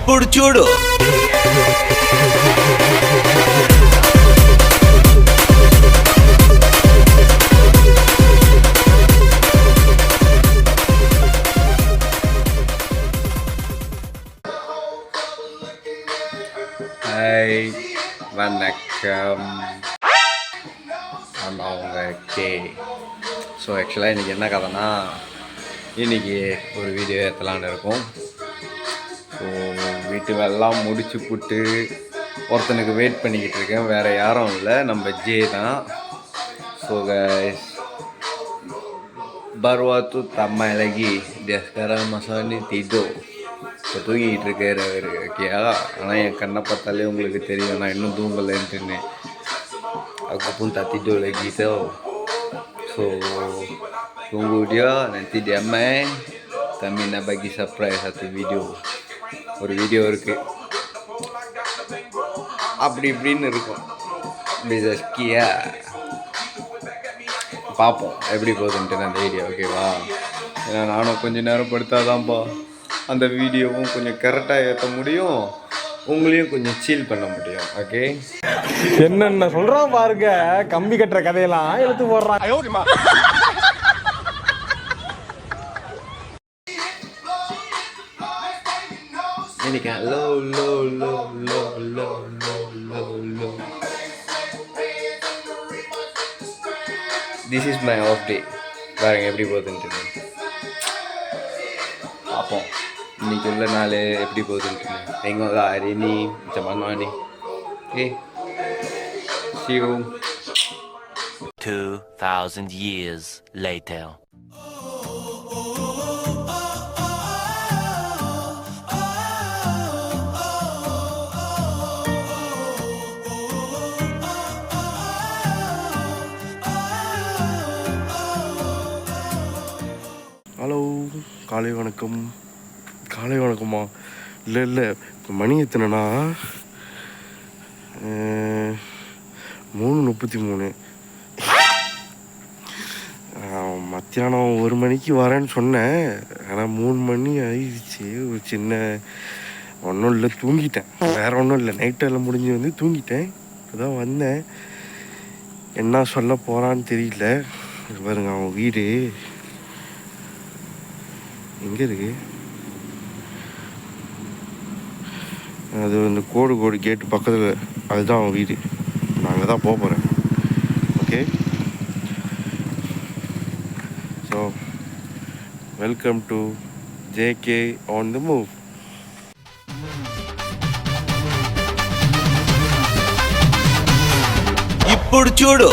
ఇప్పుడు చూడు ஹாய் வணக்கம் நம்ம அவங்க கே. ஸோ ஆக்சுவலாக இன்றைக்கி என்ன கதைன்னா, இன்றைக்கி ஒரு வீடியோ ஏற்றலான்னு இருக்கும். ஸோ வீட்டு வேலைலாம் முடிச்சு புட்டு ஒருத்தனுக்கு வெயிட் பண்ணிக்கிட்டு இருக்கேன். வேறு யாரும் இல்லை, நம்ம ஜே தான். So guys, baru tuh tamai lagi dia sekarang masalah ini tidur. இப்போ தூங்கிக்கிட்டு இருக்காரு அவர். ஓகேயா, ஆனால் என் கண்ணை பார்த்தாலே உங்களுக்கு தெரியும் நான் இன்னும் தூங்கலைன்ட்டுன்னு. aku pun tak tidur lagi tau. So tunggu dia, nanti dia main, kami nak bagi surprise satu video. ஒரு வீடியோ இருக்குது, அப்படி இப்படின்னு இருக்கும். பிசஸ்கியா பார்ப்போம் எப்படி போகுதுன்ட்டு அந்த வீடியோ. ஓகேவா, ஏன்னா நானும் கொஞ்சம் நேரம் படுத்தாதான்ப்பா அந்த வீடியோவும் கொஞ்சம் கரெக்டாக ஏற்ற முடியும், உங்களையும் கொஞ்சம் சீல் பண்ண முடியும். ஓகே, என்னென்ன சொல்கிறான் பாருங்க, கம்பி கட்டுற கதையெல்லாம் எடுத்து போடுறான். இன்னைக்கு லோ லோ லோ லோ லோ லோ லோ லோ this is my off day. பாருங்க எப்படி போகுதுன்ட்டு பார்ப்போம். இன்னைக்கு உள்ள நாள் எப்படி போகுதுன்ட்டு. tengok lah hari ni macam mana ni. Okay, see you. 2000 years later. Hello, காலை வணக்கம். காலை வணக்கம்மா? இல்லை இப்போ மணி எத்தனைனா 3:33. மத்தியானம் 1 மணிக்கு வரேன்னு சொன்னேன், ஆனால் 3 மணி ஆயிடுச்சு. ஒரு சின்ன ஒன்றும் இல்லை, தூங்கிட்டேன். வேறு ஒன்றும் இல்லை, நைட்டெல்லாம் முடிஞ்சு வந்து தூங்கிட்டேன். இப்போதான் வந்தேன். என்ன சொல்ல போகிறான்னு தெரியல. பாருங்க, அவன் வீடு எங்கே இருக்கு? அது வந்து கோடு கேட்டு பக்கத்தில், அதுதான் அவன் வீடு. நான் அங்கே தான் போக போகிறேன். Okay, so welcome to JK on the move. ఇప్పుడు చూడు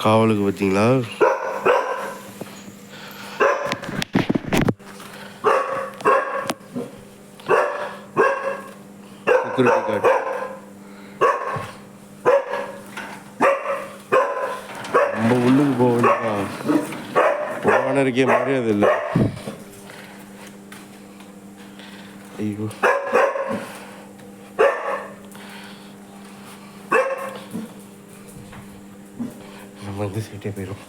காவலுக்கு பார்த்தீங்களா? Security guard. நம்ம உள்ளுக்கு போகணும்னா ஓனருக்கே மரியாதை இல்லை. ஐயோ, நம்ம வந்து சீட்டே போயிடும்.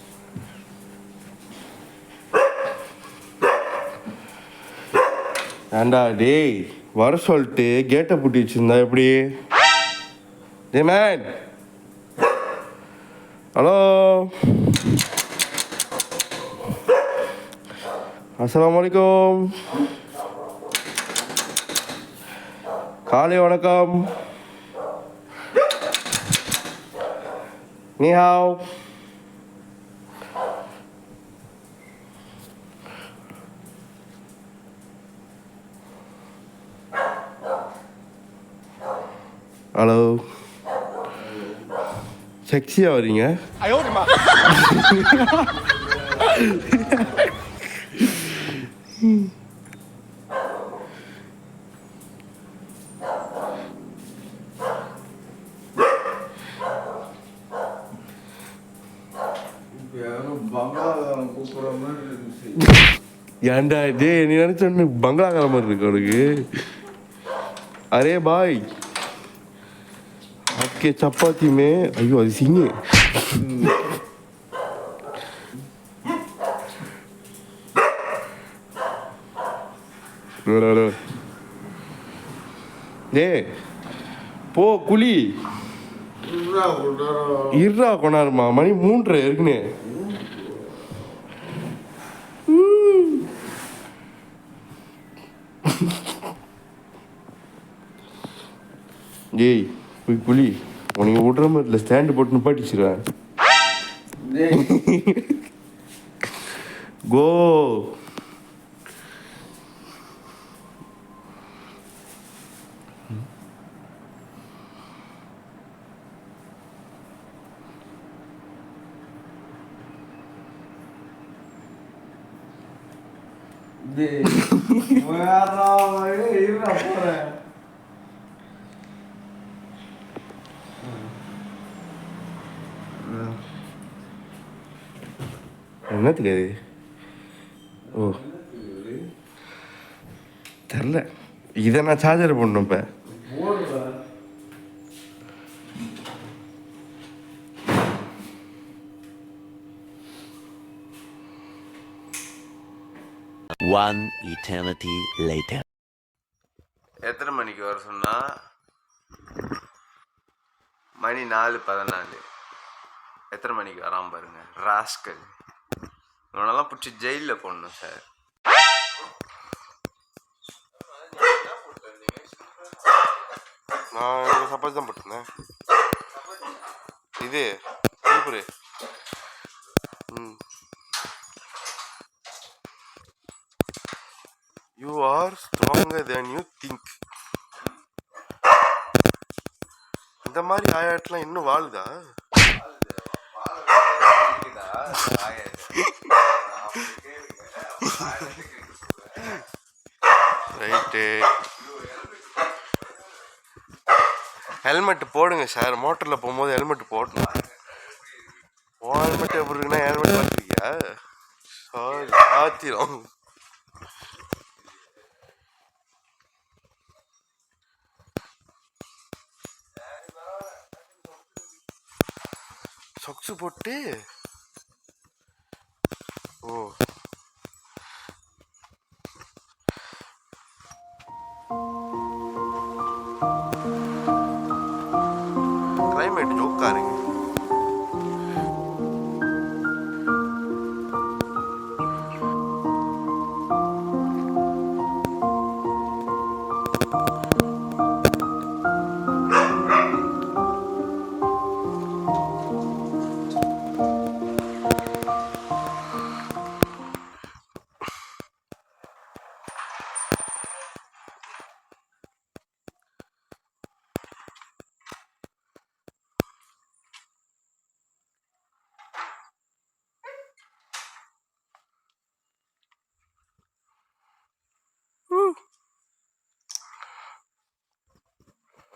ஏண்டா டேய், வர சொல்லிட்டு கேட்டை பூட்டி வச்சுருந்தா எப்படி? டே மேன், ஹலோ, அஸ்ஸலாமு அலைக்கும். காலை வணக்கம். நீ ஹாவ். ஹலோ, செக்ஸியாக வரீங்க. ஏன்டா டே, நீ நினைச்ச பங்களாக்கார மாதிரி இருக்கு அவனுக்கு. अरे भाई आपके चपाती में अयो அது சிங்கு டேய் போ குளி இருடா கொண்டாருமா மணி 3 இருக்குன்னு டேய் போய் குளி உனக்கு விட்ற மாதிரி இல்லை ஸ்டாண்டு போட்டு நிப்பாட்டிச்சிருவேன் கோ என்னத்துக்கு அது ஓ தெரில இதை நான் சார்ஜர் பண்ணணும் இப்போ One eternity later. எத்தனை மணிக்கு வர சொன்னா மணி 4:14 எத்தனை மணிக்கு வராமல் பாருங்க ராஸ்கல் இவனெல்லாம் பிடிச்சி ஜெயிலில் போடணும் சார் நான் சப்பாத்தி தான் போட்டிருந்தேன் இது super you are stronger than you think இந்த மாதிரி ஆயாட்டெலாம் இன்னும் வாழுதா ரைட்டு ஹெல்மெட் போடுங்க சார் மோட்டரில் போகும்போது ஹெல்மெட் போடணும் ஹெல்மெட் எப்படி இருக்குன்னா ஹெல்மெட் பார்த்துருக்கியா சாரி ஆத்திரம் சொக்ஸு போட்டு ஓ கிளைமேட் ஜோக்கா இருக்கு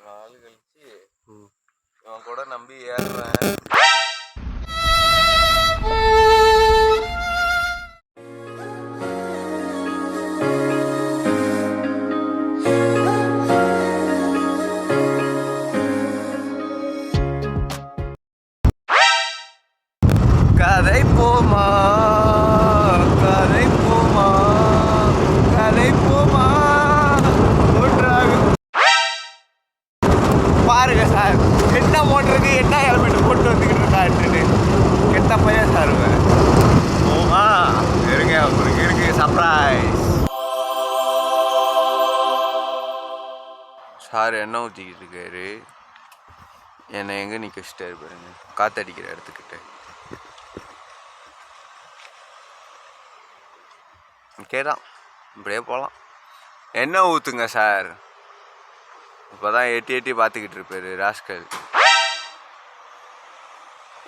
நாள் கழிச்சு இவன் கூட நம்பி ஏறுறேன் கதை போமா கதை போமா கதை போமா பாருங்க சார் என்ன ஓட்டுறது என்ன ஹெல்மெட் போட்டு வந்துக்கிட்டு இருக்கான்னு கெட்ட பையன் சார் போமா இருங்க உங்களுக்கு இருக்கு சர்ப்ரைஸ் சார் என்ன ஊற்றிக்கிட்டு இருக்காரு என்னை எங்கே நிற்க வச்சுட்டாரு பாருங்க காற்றடிக்கிற இடத்துக்கிட்ட ஓகேதான் இப்படியே போகலாம் என்ன ஊற்றுங்க சார் இப்போ தான் எட்டி பார்த்துக்கிட்டு இருப்பாரு ராஸ்கல்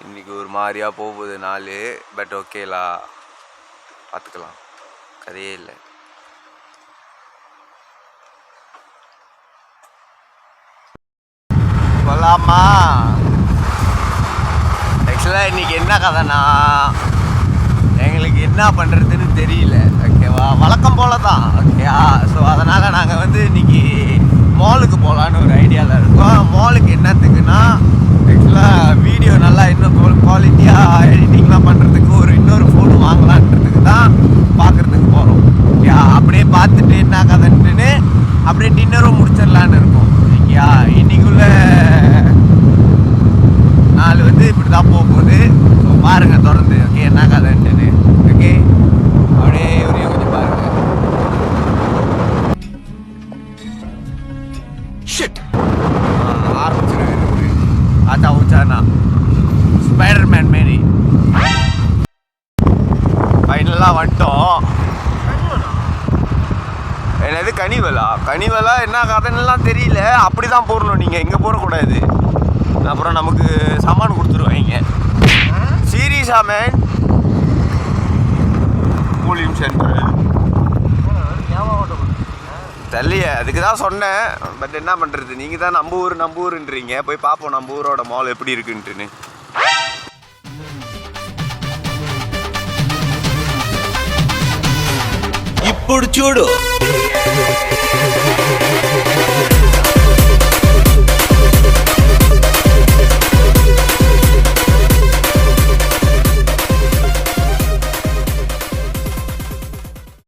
இன்றைக்கி ஒரு மாதிரியாக போகுது நாள் பட் ஓகேலா பார்த்துக்கலாம் கதையே இல்லை போகலாமா ஆக்சுவலாக இன்றைக்கி என்ன கதைனா எங்களுக்கு என்ன பண்ணுறதுன்னு தெரியல ஓகேவா வழக்கம் போல தான் ஓகேவா ஸோ அதனால் நாங்கள் வந்து இன்றைக்கி மாலுக்கு போகலான்னு ஒரு ஐடியாவில் இருக்கும். மாலுக்கு என்னத்துக்குன்னா ஆக்சுவலாக வீடியோ நல்லா இன்னும் குவாலிட்டியாக எடிட்டிங்லாம் பண்ணுறதுக்கு இன்னொரு ஃபோன் வாங்கலான்றதுக்கு தான் பார்க்குறதுக்கு போகிறோம். அப்படியே பார்த்துட்டு என்ன கதைன்ட்டுன்னு அப்படியே டின்னரும் முடிச்சிடலான்னு இருக்கும். ஐயா இன்னைக்குள்ள நாள் வந்து இப்படி தான் போக போகுது. ஸோ பாருங்கள் தொடர்ந்து. ஓகே என்ன கதைன்ட்டுன்னு. ஓகே அப்படியே ஒரே கொஞ்சம் பாருங்கள். ஆரம்பிச்சிருக்கு ஆச்சா ஊச்சானா ஸ்பைடர்மேன் மாரி. ஃபைனலாக வந்துட்டோம். என்னது கனிவலா என்ன கதைன்னெலாம் தெரியல. அப்படி தான் போடணும், நீங்கள் இங்கே போடக்கூடாது. அப்புறம் நமக்கு சாமான் கொடுத்துருவாங்க. சீரியஸா மேன். கூலிங் சென்டர் தெரியலையே, அதுக்கு தான் சொன்னேன். பட் என்ன பண்ணுறது, நீங்கள் தான் நம்ம ஊருன்றீங்க. போய் பார்ப்போம் நம்ம ஊரோட மால் எப்படி இருக்குன்ட்டுன்னு. ఇప్పుడు చూడు